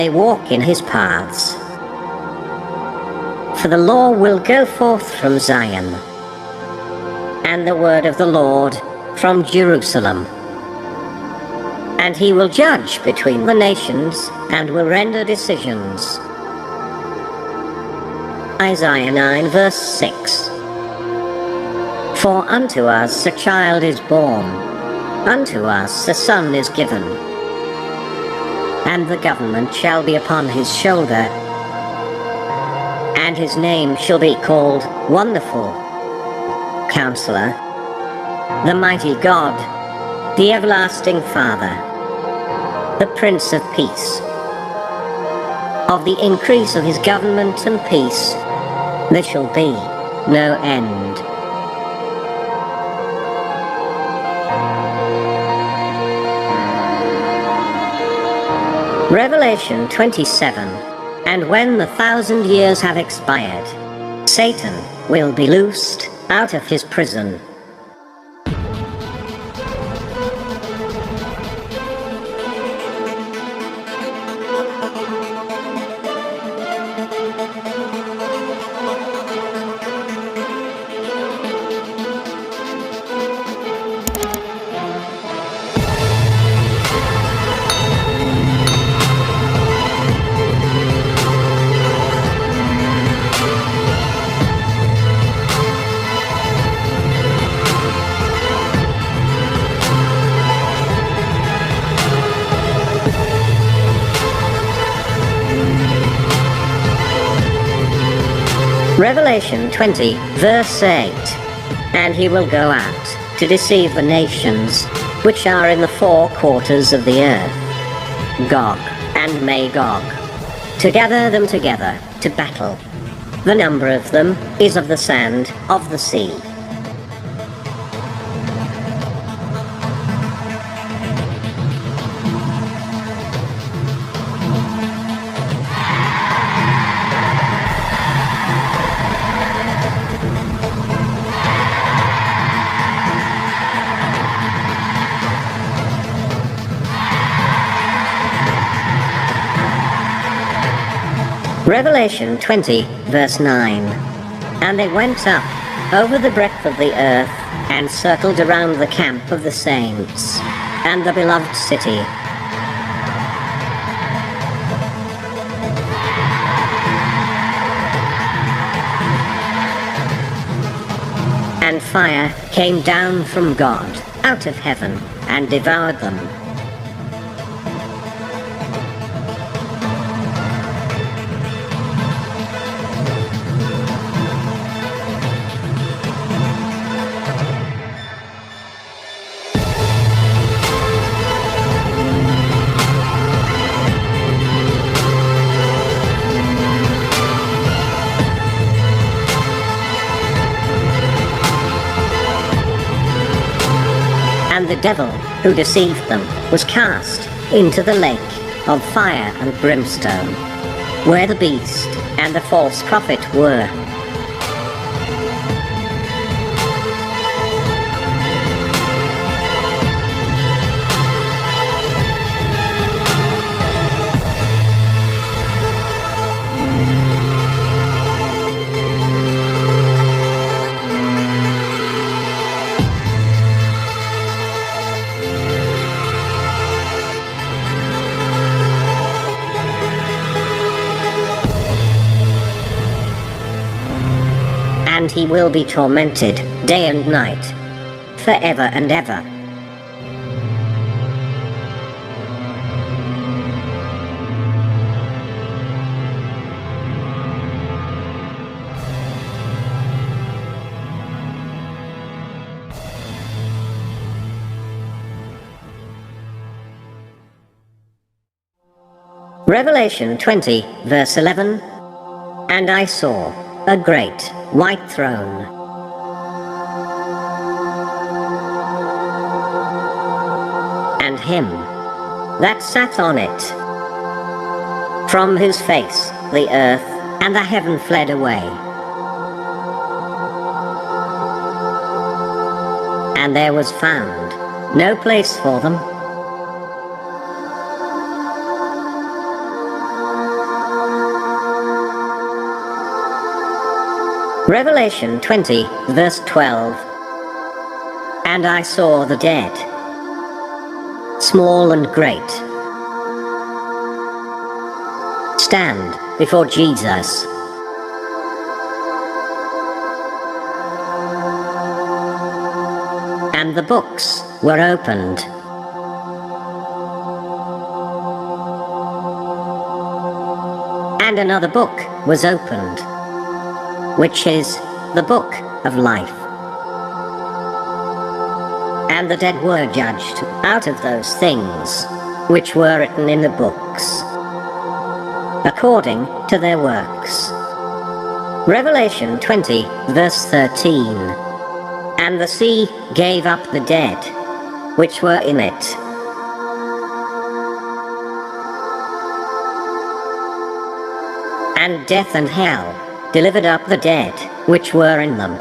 they walk in his paths. For the law will go forth from Zion, and the word of the Lord from Jerusalem. And he will judge between the nations, and will render decisions. Isaiah 9 verse 6. For unto us a child is born, unto us a son is given, and the government shall be upon his shoulder, and his name shall be called Wonderful, Counselor, the Mighty God, the Everlasting Father, the Prince of Peace. Of the increase of his government and peace there shall be no end. Revelation 27. And when the 1,000 years have expired, Satan will be loosed out of his prison. Revelation 20, verse 8. And he will go out to deceive the nations which are in the four quarters of the earth, Gog and Magog, to gather them together to battle. The number of them is of the sand of the sea. Revelation 20, verse 9. And they went up over the breadth of the earth, and circled around the camp of the saints, and the beloved city. And fire came down from God out of heaven, and devoured them. And the devil who deceived them was cast into the lake of fire and brimstone, where the beast and the false prophet were. And he will be tormented day and night, forever and ever. Revelation 20, verse 11. And I saw a great white throne, and him that sat on it, from whose face the earth and the heaven fled away, and there was found no place for them. Revelation 20, verse 12. And I saw the dead, small and great, stand before Jesus. And the books were opened. And another book was opened, which is the book of life. And the dead were judged out of those things which were written in the books, according to their works. Revelation 20, verse 13. And the sea gave up the dead which were in it, and death and hell delivered up the dead which were in them.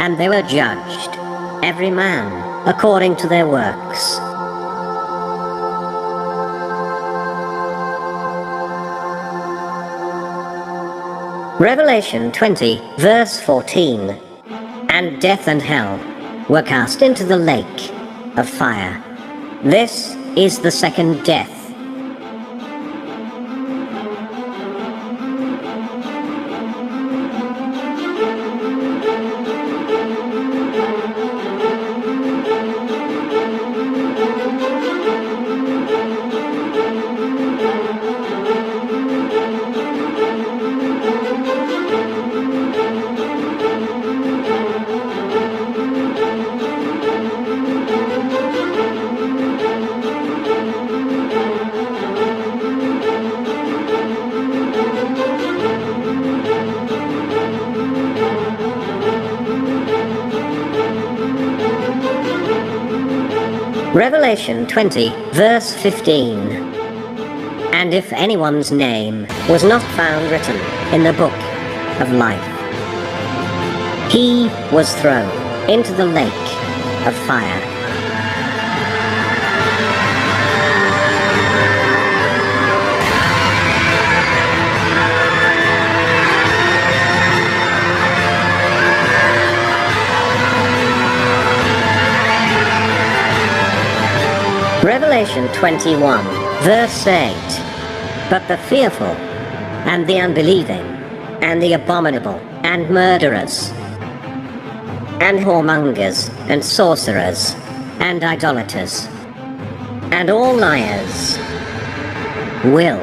And they were judged, every man according to their works. Revelation 20, verse 14. And death and hell were cast into the lake of fire. This is the second death. Revelation 20, verse 15. And if anyone's name was not found written in the book of life, he was thrown into the lake of fire. Revelation 21, verse 8. But the fearful, and the unbelieving, and the abominable, and murderers, and whoremongers, and sorcerers, and idolaters, and all liars, will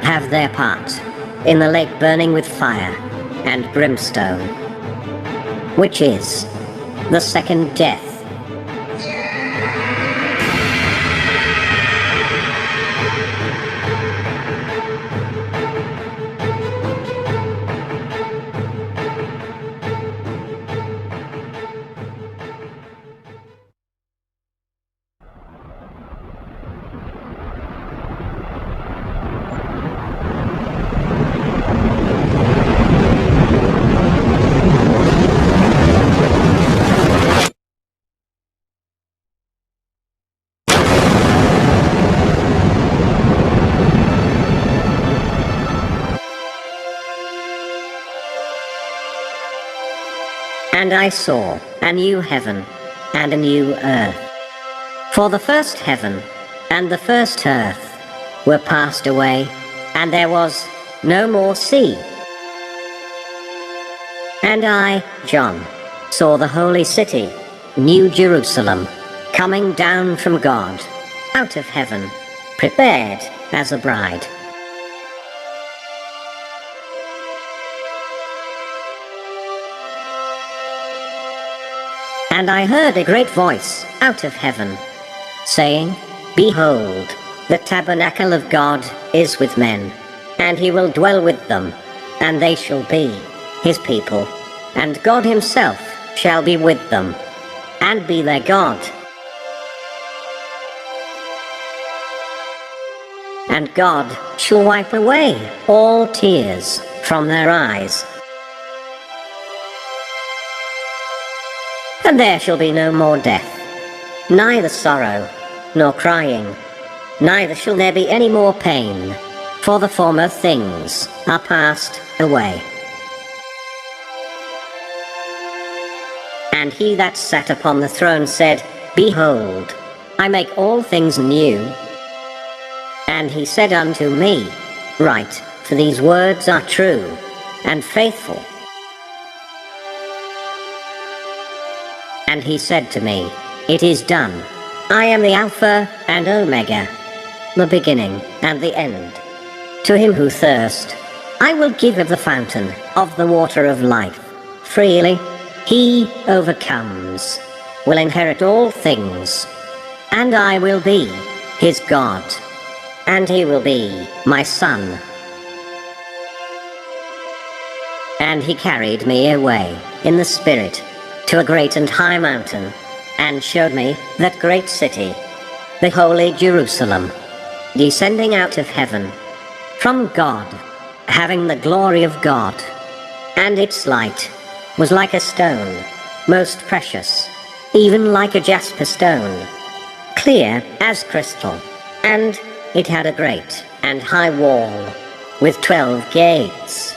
have their part in the lake burning with fire and brimstone, which is the second death. And I saw a new heaven and a new earth. For the first heaven and the first earth were passed away, and there was no more sea. And I, John, saw the holy city, New Jerusalem, coming down from God, out of heaven, prepared as a bride. And I heard a great voice out of heaven, saying, Behold, the tabernacle of God is with men, and he will dwell with them, and they shall be his people, and God himself shall be with them, and be their God. And God shall wipe away all tears from their eyes. And there shall be no more death, neither sorrow, nor crying, neither shall there be any more pain, for the former things are passed away. And he that sat upon the throne said, Behold, I make all things new. And he said unto me, Write, for these words are true and faithful. And he said to me, It is done. I am the Alpha and Omega, the beginning and the end. To him who thirst, I will give of the fountain of the water of life freely. He overcomes will inherit all things, and I will be his God, and he will be my son. And he carried me away in the Spirit to a great and high mountain, and showed me that great city, the holy Jerusalem, descending out of heaven from God, having the glory of God. And its light was like a stone, most precious, even like a jasper stone, clear as crystal. And it had a great and high wall, with 12 gates.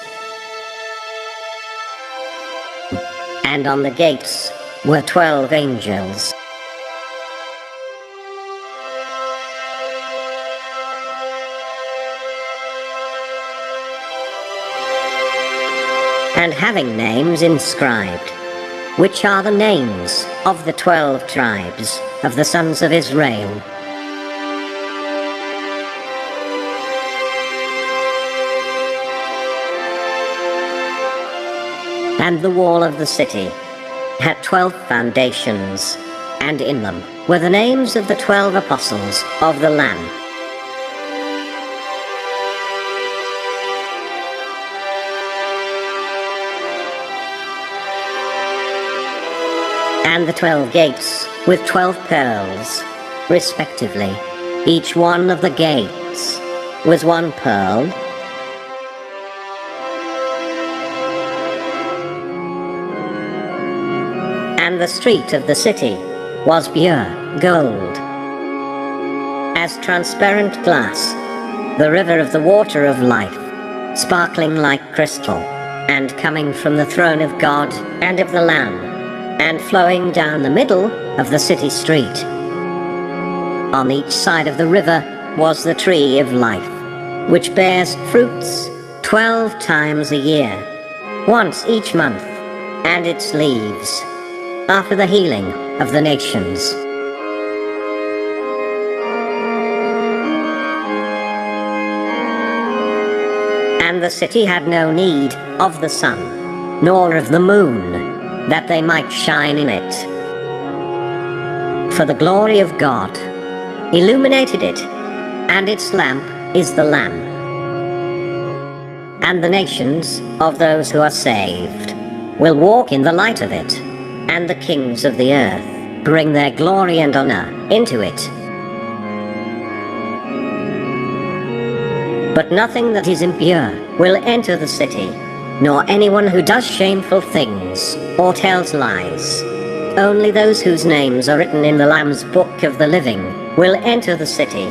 And on the gates were 12 angels. And having names inscribed, which are the names of the 12 tribes of the sons of Israel. And the wall of the city had 12 foundations, and in them were the names of the 12 apostles of the Lamb. And the 12 gates with 12 pearls, respectively. Each one of the gates was one pearl. And the street of the city was pure gold, as transparent glass, the river of the water of life, sparkling like crystal, and coming from the throne of God and of the Lamb, and flowing down the middle of the city street. On each side of the river was the tree of life, which bears fruits 12 times a year, once each month, and its leaves are for the healing of the nations. And the city had no need of the sun, nor of the moon, that they might shine in it. For the glory of God illuminated it, and its lamp is the Lamb. And the nations of those who are saved will walk in the light of it, and the kings of the earth bring their glory and honor into it. But nothing that is impure will enter the city, nor anyone who does shameful things or tells lies. Only those whose names are written in the Lamb's book of the living will enter the city.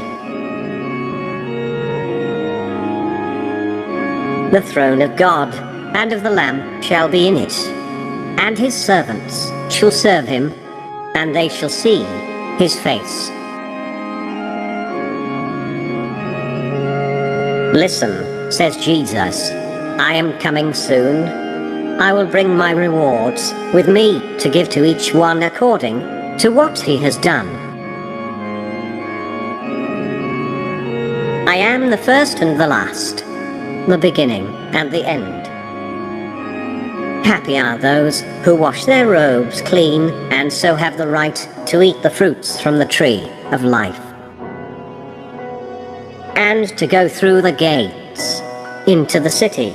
The throne of God and of the Lamb shall be in it, and his servants shall serve him, and they shall see his face. Listen, says Jesus, I am coming soon. I will bring my rewards with me to give to each one according to what he has done. I am the first and the last, the beginning and the end. Happy are those who wash their robes clean and so have the right to eat the fruits from the tree of life, and to go through the gates into the city.